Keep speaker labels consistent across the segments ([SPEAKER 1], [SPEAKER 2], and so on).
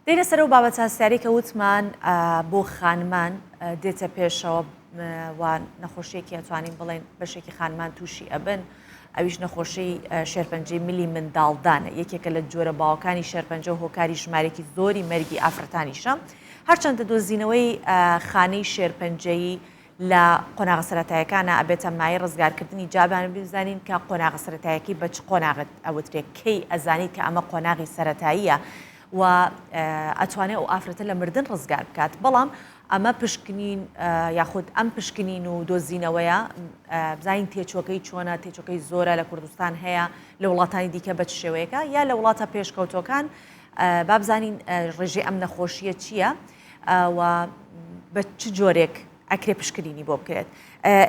[SPEAKER 1] دێنە سەر و بابەت هەستاری کە وتمان بۆ خانمان دێتە پێشەوە و نەخۆشیەکی ئەتوانین بڵێن بەشێکی خانمان تووشی ئەبن ئەویش نەخۆشی شێرپەنجەی ملی منداڵدانە یەکێکە لە جۆرە باوەکانی شێرپەنجە و هۆکاری ژمارێکی زۆری مەرگی ئافرەتانیشە هەرچەندە دۆزینەوەی خانەی شێرپەنجەیی لە قۆناغە سەرەتاییەکانە ئەبێتە مای ڕزگارکردنی جابان بزانین کە قۆناغە سەرەتاییەکی بە چ قۆناغت ئەوترێت کەی ئەزانیت کە ئەمە قۆناغی سەرەتاییە و ئەتوانێت ئەو ئافرەتە لە مردن ڕزگار بکات بەڵام ئەمە پشکنین یاخود ئەم پشکنین و دۆزینەوەیە بزانین تێچۆکەی چۆنە تێچۆکەی زۆرە لە کوردستان هەیە لە وڵاتانی دیکە بە شێوەیەەکە یا لە وڵاتە پێشکەوتۆکان با بزانین ڕێژەی ئەم نەخۆشیە چییە و بە چ جۆرێک ئەکرێ پشکنینی بۆ بکرێت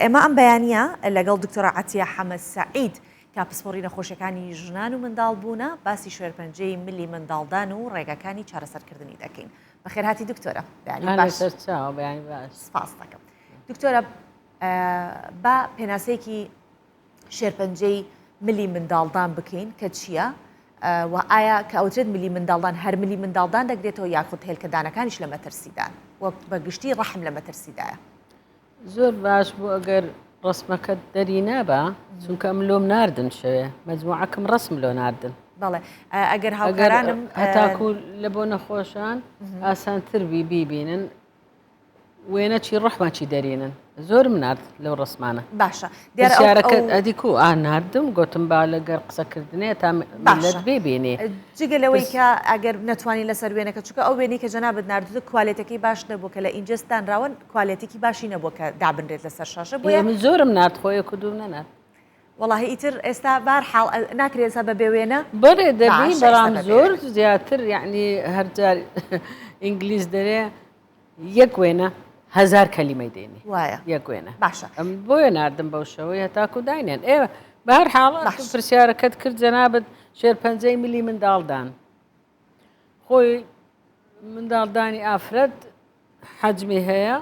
[SPEAKER 1] ئێمە ئەم بەیانە لەگەڵ دکتۆرە عەتیە حەمەد سەعید کە پسپۆڕی نەخۆشیەکانی ژنان و منداڵ بوونە باسی شێرپەنجەی ملی منداڵدان و ڕێگەکانی چارەسەرکردنی دەکەین بەخێر هاتی دکتۆرە سپاس دەکەم دکتۆرە با پێناسەیەکی شێرپەنجەی ملی منداڵدان بکەین کە چییە و ئایا کە ئەوترێت ملی منداڵدان هەر ملی منداڵدان دەگرێتەوە یاخود هێلکەدانەکانیش لە مەترسیدان وەک بەگشتی ڕەحم لە مەترسیدایە
[SPEAKER 2] زۆر باش بوو ئەگەر ڕسمەکە دەری نابە چونکە ئەم لۆم ناردن شەوێ مەجموعەکەم ڕسم لۆ ناردن
[SPEAKER 1] بەڵێ ئەگەر هاوکارانم
[SPEAKER 2] هەتاکو لە بۆ نەخۆشان ئاسانتر بیبینن وێنەچی ڕەحمەچی دەرێنن زۆرم نرد لەو ڕسمانە
[SPEAKER 1] باشە
[SPEAKER 2] دیارەکە ئەدیکو نردم گوتم با لەگەر قسەکردنێ تا ملت ببینێ
[SPEAKER 1] جگە لەوەی کە ئەگەر نەتوانانی لەسەر وێنەکە چووکە ئەو وێنی کە جەنابەت نردوتە کوالێتەکەی باش نەبوو کە لە ئینجستان راون کوالێتێکی باشی نەبوو کە دابنرێت لەسەر شاشە بۆیە
[SPEAKER 2] من زۆرم نرد خۆی کدوم نەنات
[SPEAKER 1] وڵی ئیتر ئێستا بار حاڵ ناکرێت بە بێوێنە
[SPEAKER 2] بەێ دەبی بەڵام زۆر زیاتر یعنی هەرجار ئینگلیز دەرێ یەک وێنە 1000 کەلیمەی دێنی
[SPEAKER 1] وایە
[SPEAKER 2] یەک وێنە
[SPEAKER 1] باشە
[SPEAKER 2] ئەم بۆیە نردم بەو شەوەی هەتاکو داینێن ئێوە بەهر حاڵ پرسیارەکەت کرد جەنابەت شێرپەنجەی ملی منداڵدان خۆی منداڵدانی ئافرەت حەجمی هەیە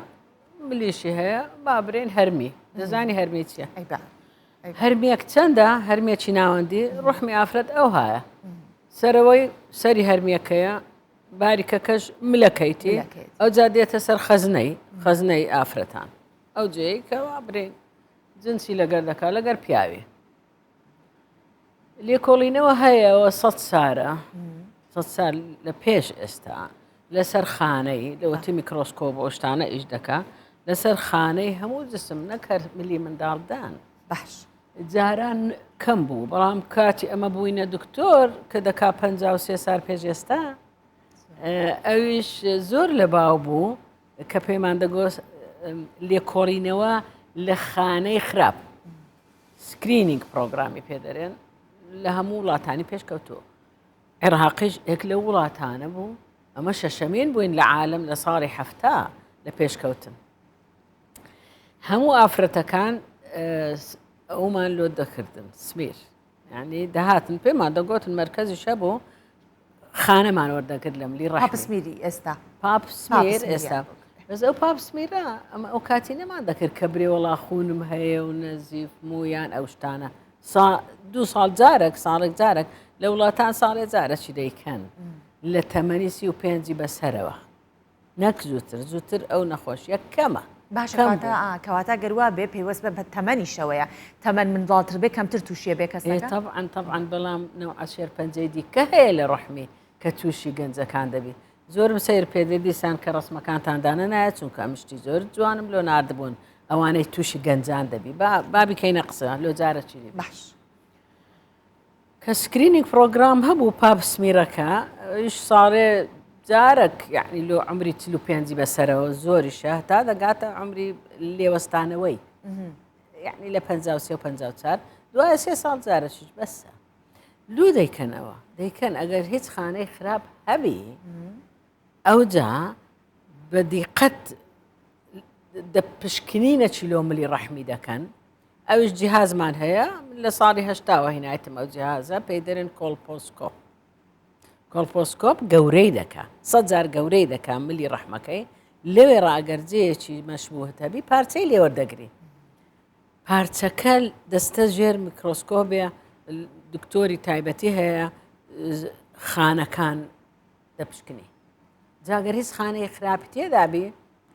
[SPEAKER 2] ملیشی هەیە با برێن هەرمی دەزانی هەرمی چییە هەرمیەک چەندە هەرمێکی ناوەندی ڕحمی ئافرەت ئەو هایە سەرەوەی سەری هەرمیەکەیە باریکەکەش ملەکەیتی ئەو جا دێتە سەر خەزنەی ئافرەتان ئەو جێی کەوا برێن جنسی لەگەر دەکا لەگەر پیاوێ لێکۆڵینەوە هەیەەوە 100 سارە 100 سار لە پێش ئێستا لەسەر خانەی لەوەتی میکرۆسکۆپ بۆ شتانە ئیش دەکا لەسەر خانەی هەموو جسم نەکرد ملی منداڵدان
[SPEAKER 1] باش
[SPEAKER 2] جاران کەم بوو بەڵام کاتی ئەمە بووینە دکتۆر کە دەکا 53 سار پێش ئێستا ئەویش زۆر لە باو بوو کە پەیمان دەگۆست لێکۆڕینەوە لە خانەی خراپ سکرینینگ پرۆگرامی پێدەرێن لە هەموو وڵاتانی پێشکەوتووە عێراقیش یەک لە وڵاتانە بوو ئەمە شەشەمین بووین لە عالم لە ساڵی هەفتا لە پێشکەوتن هەموو ئافرەتەکان ئەومان لۆ دەکردن سمیر یعنی دەهاتن پێمان دەگوتن مەرکەزی شە بوو خانەمان وەردەگرت لە ملی
[SPEAKER 1] ڕاپسمیری ئێستا
[SPEAKER 2] پاپسمیر ئێستا بەس ئەو پاپسمیرە ئەمە ئەو کاتی نەمان دەکرد کە برێ وەڵا خوونم هەیە و نەزیف مویان ئەو شتانە 2 ساڵ جارێک ساڵێک جارێک لە وڵاتان ساڵێ جارەی دەیکەن لە تەمەنی 35 بەسەرەوە نەک زووتر ئەو نەخۆشیە کەمە
[SPEAKER 1] کەواتە گەروە بێ پێوەست بە تەمەنی شەوەیە تەمەەن منداڵتر بێ کەمتر تووشیە بێ کەسێت
[SPEAKER 2] طبعاً بەڵام نەوع شێرپەنجەی دیکە هەیە لە ڕحمی کە تووشی گەنجەکان دەبێت زۆرم سیر پێدە دیسان کە ڕسمەکانتاندانە نایە چونکە ئەمشتی زۆر جوانم لۆ نردبوون ئەوانەی تووشی گەنجان دەبی بابی کەینە قسە لۆ جارە چیری
[SPEAKER 1] باش
[SPEAKER 2] کە سکرینینگ پرۆگرام هەبوو پاپسمیرەکە ئیش ساڵێ جارێک یعنی لۆ عمری 45 بەسەرەوە زۆریشە تا دەگاتە عمری لێوەستانەوەی یعنی لە 53 دوایە 3 ساڵ جارەشیش بەسە لوو دەیکەن ئەگەر هیچ خانەی خراپ هەبی ئەوجا بە دیقەت پشکنینە چیلۆملی ڕەحمی دەکەن ئەوش جیهازمان هەیە لە ساڵی هەشتاوە هینایتم ئەو جیهازە پێی دەرێن کۆلپۆسکۆپ گەورەی دەکا 100 جار گەورەی دەکا ملی ڕەحمەکەی لەوێ ڕاگەرجەیەکی مەشبوه هەبی پارچەی لێوەردەگری پارچەکە دەستە ژێر میکرۆسکۆپێ دکتۆری تایبەتی هەیە خانەکان دەپشکنی جاگەر هیچ خانەی خراپی تێدابی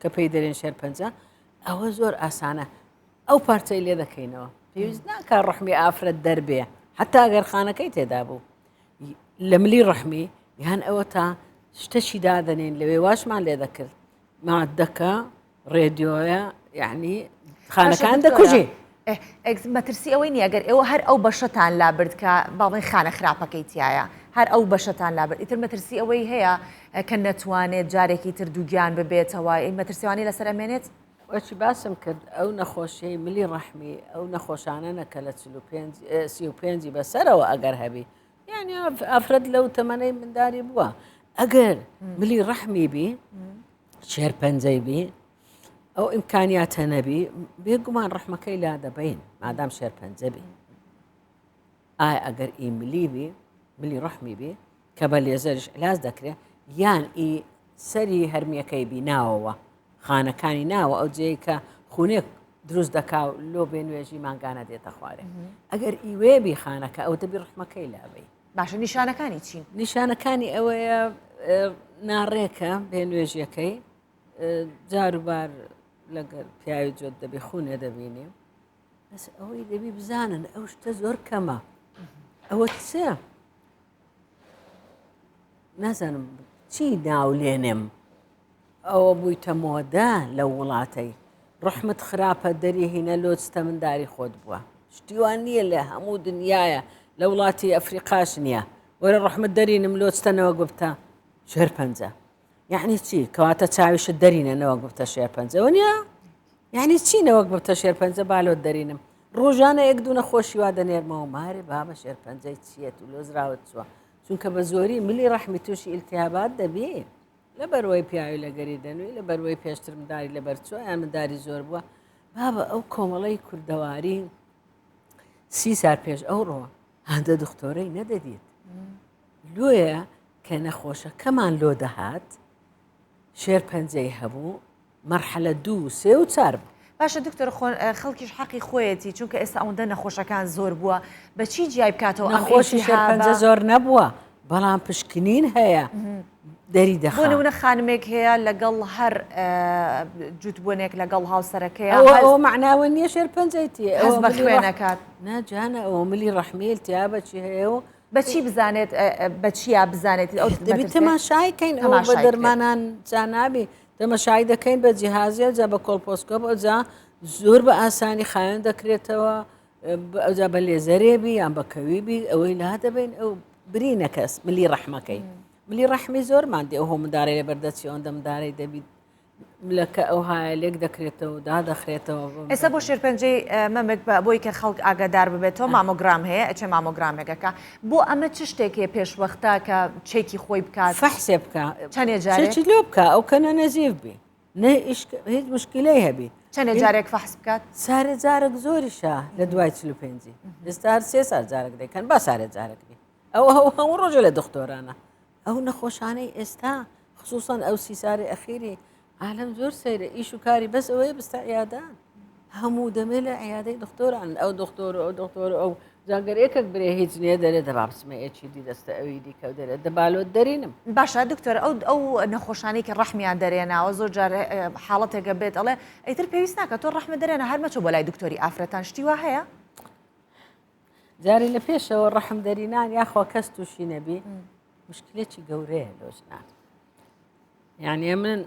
[SPEAKER 2] کە پێی دەرێن شێرپەنجە ئەوە زۆر ئاسانە ئەو پارچەی لێ دەکەینەوە پێویست ناکە ڕحمی ئافرەت دەربێ حتا ئەگەر خانەکەی تێدا بوو لە ملی ڕحمی یان ئەوە تا شتەشی دادنین لەوێ واشمان لێ دەکرد مادەکە ڕێدیۆیە یعنی خانەکان دەکوژێ
[SPEAKER 1] مەترسی ئەوەی نیە ئەگەر ئێوە هەر ئەو بەشەتان لابرد کە باڵێن خانە خراپەکەی تایە هەر ئەو بەشەتان لابرد ئیتر مەترسی ئەوەی هەیە کە نەتوانێت جارێکی تر دووگیان ببێتەوە ئەی مەترسیوانی لەسەر ئەمێنێت
[SPEAKER 2] وەچی باسم کرد ئەو نەخۆشیی ملی ڕەحمی ئەو نەخۆشانە کە لە 35 بەسەرەوە ئەگەر هەبی یعنی ئافرەت لەو تەمەنەی منداری بووە ئەگەر ملی ڕەحمی بی شێرپەنجەی بی ئەو ئیمکانیاتە نەبی بێگومان ڕەحمەکەی لا دەبین مادام شێرپەنجە بی ئایا ئەگەر ئی ملی بی ملی ڕەحمی بی کە بە لێزەرش علاج دەکرێت یان ئی سەری هەرمیەکەی بی ناوەوە خانەکانی ناوە ئەو جێی کە خونێک دروست دەکا و لۆ بێ نوێژی ماگانە دێتە خوارێ ئەگەر ئیوێبی خانەکە ئەو دەبی ڕحمەکەی لابی
[SPEAKER 1] باشە نیشانەکانی چین
[SPEAKER 2] نیشانەکانی ئەوەیە ناڕێکە بێ نوێژیەکەی جاروبار لەگەر پیاوی جۆت دەبی خونێ دەبینێ بەس ئەوەی دەبی بزانن ئەو شتە زۆر کەمە ئەوە چە نازانم چی ناولێنم ئەوە بوویتە مۆدە لە وڵاتەی ڕحمت خراپە دەریهینە لۆچتە منداری خۆت بووە شتیوان نییە لە هەموو دنیاە لە وڵاتی ئەفریقاش نییە وەرە ڕحمت دەرینم لۆچتەنەوە گوتە شێرپەنجە یعنی چی کەواتە چاویشت دەرینەوە گوتە شێرپەنجەوە نیە یعنی چینەوە گوتە شێرپەنجە بالۆت دەرینم ڕۆژانە یەک دوو نەخۆشی وا دەنێرمەوە مارێ بابە شێرپەنجەی چیەت و لۆزراوت چووە چونکە بە زۆری ملی ڕەحمی تووشی ئیلتیابات دەبێ لە بەروەی پیاوی لەگەری دەنوی لە بەروەی پێشتر منداری لە بەرچوە یان منداری زۆر بووە بابە ئەو کۆمەڵی کوردەواری 30 سال پێش ئەوڕۆ هەندە دکتۆرەی نەدەدیت لۆیە کە نەخۆشەکەمان لۆ دەهات شێرپەنجەی هەبوو مەرحەلە 2 3 و 4 بوو
[SPEAKER 1] باشە دکتۆر خەڵکیش حەقی خۆیەتی چونکە ئێستا ئەوەندە نەخۆشەکان زۆر بووە بەچی جیای بکاتەوە
[SPEAKER 2] نەخۆشی شێرپەنجە زۆر نەبووە بەڵام پشکنین هەیە دەری دەخات
[SPEAKER 1] بۆ نمونە خانمێک هەیە لەگەڵ هەر جوتبوونێک لەگەڵ هاوسەرەکەی
[SPEAKER 2] ئەوە معناوە نییە شێرپەنجەیتی
[SPEAKER 1] ئەوە بە خوێنەکات
[SPEAKER 2] ناجانە ئەوە ملی ڕەحمی التیابە چی هەیە و
[SPEAKER 1] بەچی بزانێت بەچیا بزانێت ئەو
[SPEAKER 2] دەبی تەماشایکەین ئەوە بە دەرمانان جانابی تەماشای دەکەین بە جیهازیە جا بە کۆلپۆسکۆپ ئەوجا زۆر بە ئاسانی خایەن دەکرێتەوە ئەوجا بە لێزەرێبی یان بە کەویبی ئەوەی لا دەبین ئەو برینە کەس ملی ڕەحمەکەی ملی ڕەحمی زۆرمان دێ ئەو مدارەی لە بەردەچی ئەوەندە مدارەی دەبیت لەکە ئەو هایە لێک دەکرێتەوە دادەخرێتەوە
[SPEAKER 1] ئێستا بۆ شێرپەنجەی مەمک بە بۆی کە خەڵک ئاگادار ببێتەوە مامۆگرام هەیە ئەچێ مامۆگرامێکەکە بۆ ئەمە چ شتێکێ پێشوەختە کە چێکی خۆی بکات
[SPEAKER 2] فەحسێ بکە
[SPEAKER 1] چەندێ جارێک
[SPEAKER 2] لۆ بکە ئەو کەنە نەزیف بی هیچ مشکلەی هەبی
[SPEAKER 1] چەندێ جارێک فەحس بکات
[SPEAKER 2] سارێ جارێک زۆریشە لە دوای 45 ئێستا هەر 3 سال جارێک دەکەن با سارێ جارێک بی ئەو هەموو ڕۆژە لە دکتۆرانە ئەو نەخۆشانەی ئێستا خصوصان ئەو 30 ساری ئەخیری عالم زۆر سەیرە ئیش و کاری بەس ئەوەیە بستە عیادان هەموو دەمێ لە عیادەی دکتۆران ئەو دکتۆر ئەو دکتۆر ئەو جاگەرێکێک برێ هیچ نییە دەرێت دەبابسمە ئەچی دی دەستە ئەوی دیکە دەرێت دەبالۆت دەرینم
[SPEAKER 1] باشە دکتۆر ئەو نەخۆشانی کە ڕەحمیان دەرێناوە زۆر جار حاڵەتێکە بێت ئەڵێ ئەیتر پێویست ناکە تۆ ڕەحمە دەرێنە هەرمەچۆ بۆ لای دکتۆری ئافرەتان شتی وا هەیە
[SPEAKER 2] جاری لە پێشەوە ڕەحم دەرینان یاخوا کەس تووشی نەبی مشکلێکی گەورەیە لۆژنان یعنی من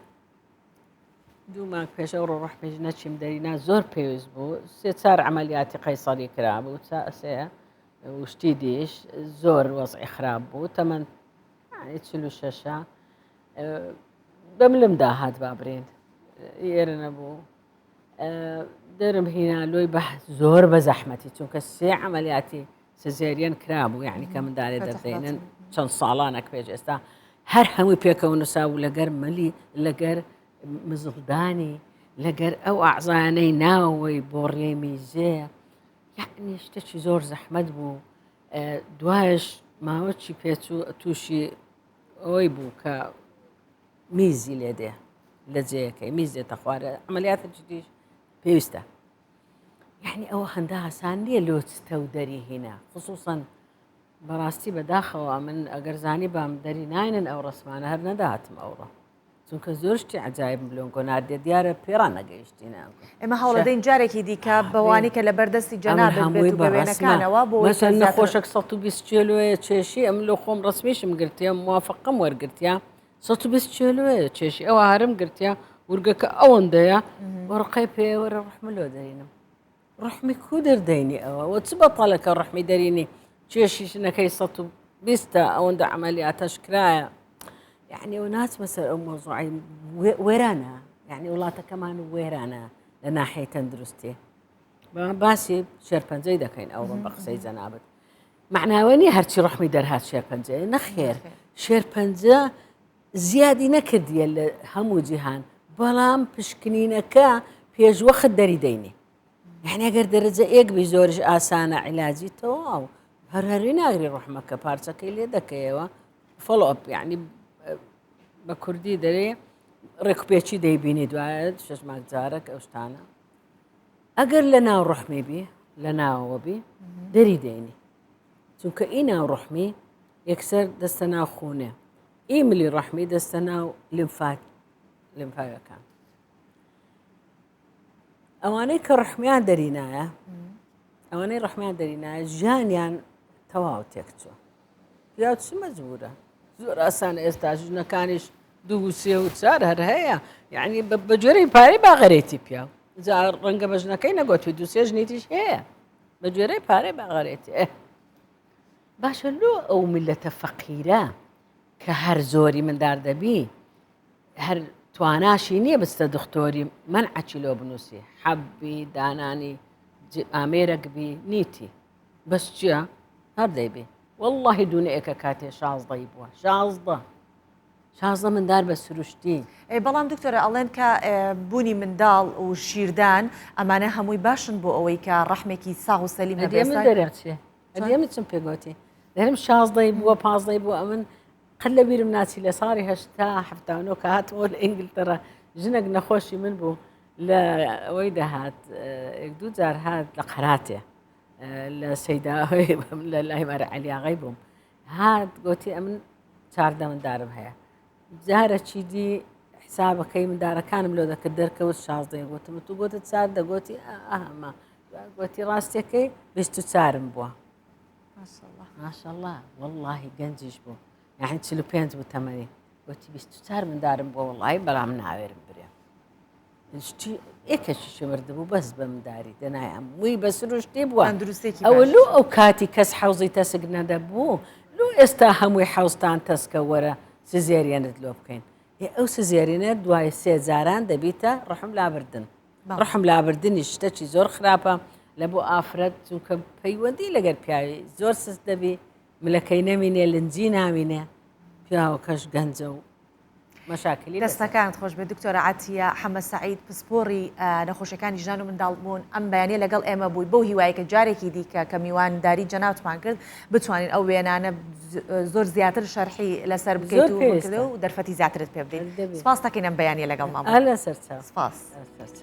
[SPEAKER 2] دوو مانگ پێشە ڕۆ ڕەحمێژ نەچیم دەرینا زۆر پێویست بوو 3 ئەمەلیاتی قەیسەری کرابوو سەیە وشتی دیش زۆر وەزعی خراپ بوو تەمەەن 46 بەملم داهات بابرێن ئێرە نەبوو دەرم هینا لۆی بە زۆر بە زەحمەتی چونکە 3 ئەمەلیاتی سزێریان کرابوو یعنی کە مندارێ دەردێنن چەند ساڵانێک پێش ئێستا هەر هەمووی پێکەوە نووساو لەگەر مەلی لەگەر مزڵدانی لەگەر ئەو ئاعزانەی ناوەوەی بۆڕێ میزێ یعنی شتێکی زۆر زەحمەت بوو دوایش ماوەچی پێچوو تووشی ئەوەی بوو کە میزی لێدێ لە جەیەکەی میز دێتە خوارە ئەمەلیاتە جدیش پێویستە یعنی ئەوە هەندە هەسان نییە لۆچتە و دەری هینە خصوصاً بەڕاستی بەداخەوە من ئەگەر زانی بام دەری ناینن ئەو ڕسمانە هەر نەداهاتم ئەوڕۆ چونکە زۆر شتی عجایب لۆنگۆ ناردێ دیارە پێڕان نەگەیشتینە
[SPEAKER 1] ئێمە هەوڵەدەین جارێکی دیکە بەوانی کە لە بەردەستی جەنابێت بێت و بەوێنەکانەوە بۆ
[SPEAKER 2] نەخۆشە 120 کیلۆیە چێشی ئەم لە خۆم ڕسمیشم گرتیا موافقم وەرگرتیا 120 کیلۆیە چێشی ئەوە هەرم گرتیا ورگەکە ئەوەندەیە وەڕقەی پێوەرە ڕحملۆ دەرینم ڕحمی کو دەردەینی ئەوە وە چ بەتەڵەکە ڕحمی دەرینی کێشیشنەکەی 120 ئەوەندە عملیاتەش کرایە يعني وناس مثلا موضوعي ويرانا يعني ولاتا كمان ويرانا لناحية تندرستي باسي شيربنزي دكاين أو بقصي زنابت معناه ويني هرشي رحمي درهات شيربنزي نخير شيربنزا زيادة نكد يلا همو جيهان بلام بشكنينكا بيج وقت داري ديني يعني أقدر درجة إيك بزورج آسانة علاجي تواو هرهرين أغري رحمك بارسك اللي دكايوا فولو أب يعني بە کوردی دەرێ ڕێکوپێکی دەیبینی دوایە شەژماک جارێک ئەو شتانە ئەگەر لە ناو ڕحمی بی لە ناوەوە بی دەری دێنی چونکە ئی ناو ڕحمی یەکسەر دەستە ناو خوونێ ئی ملی ڕحمی دەستە ناو لمفاوەکان ئەوانەی کە ڕحمیان دەرینایە ئەوانەی ڕحمیان دەرینایە ژیانیان تەواو تێکچوە یا چ مەجبورە زۆر ئاسانە ئێستا ژنەکانیش دوو سێ و چار هەر هەیە یعنی بە جۆرەی پارەی باغەرێتی پیا ڕەنگە بە ژنەکەی نەگوتوی دوو سێ ژنیتیش هەیە بە جۆرەی پارەی باغەرێتی باشە لۆ ئەو میلەتە فەقیرە کە هەر زۆری مندار دەبی هەر تواناشی نییە بستە دکتۆری منعەکی لۆ بنووسی حەبی دانانی ئامێرەک بی نیتی بەس چییە هەر دەیبێ والله دوونەیەکە کاتێ 16 بووە 16 مندار بە سروشتی
[SPEAKER 1] بەڵام دکتۆرە ئەڵێن کە بوونی منداڵ و شیردان ئەمانە هەمووی باشن بۆ ئەوەی کە ڕەحمێکی ساغ و سەلیم
[SPEAKER 2] دەرێچێ ئەدێمە چم پێگوتی دەرم 16 بووە 15 بووە ئەمن قەت لە بیرم ناچی لە ساڵی 1970 کە هاتەوە لە ئینگلتەرا ژنێک نەخۆشی من بوو لە ئەوەی دەهات دوو جار هات لە قەراتێ لە سەیداهۆی لە لای مەرە عەلیاغای بووم هات گوتی ئەمن 14 مندارم هەیە جارە چی دی حسابەکەی مندارەکانم لۆ دەکرد دەرکەوت 16 گوتم تو گوتت 4 دەگوتی ئەمە گوتی ڕاستیەکەی 24م بووە ماشەڵڵا واللهی گەنجیش بوو یعنی 45 بوو تەمەنی گوتی 24 مندارم بووە وڵڵی بەڵام ناوێرم برێ ئێکەشی شمرد بوو بەس بە منداری دەنای هەمووی بە سروشتی بووە ئەوە لۆ ئەو کاتی کەس حەوزی تەسک نەدەبوو لۆ ئێستا هەمووی حەوزتان تەسکە وەرە سزێریانت لۆ بکەین ئەو سزێرینە دوای 3 جاران دەبیتە ڕحم لابردن ڕحم لابردنی شتێکی زۆر خراپە لە بۆ ئافرەت چونکە پەیوەندی لەگەر پیاوی زۆر سست دەبی ملەکەی نەمینێ لنجی نامینێ پیاوەکەش گەنجە و مەشاکلی
[SPEAKER 1] دەستەکانت خۆش بێ دکتۆرە عاتیە حەمە سەعید پسپۆڕی نەخۆشیەکانی ژان و منداڵبوون ئەم بەیانیە لەگەڵ ئێمە بووی بۆ هیوایەکە جارێکی دیکە کە میوانداری جەناوتمان کرد بتوانین ئەو وێنانە زۆر زیاتر شەرحی لەسەر بکەیت و دەرفەتی زیاترت پێ بدەیت سپاس دەکەین ئەم بەیانیە لەگەڵ ماڵ
[SPEAKER 2] لەسەر
[SPEAKER 1] سپاس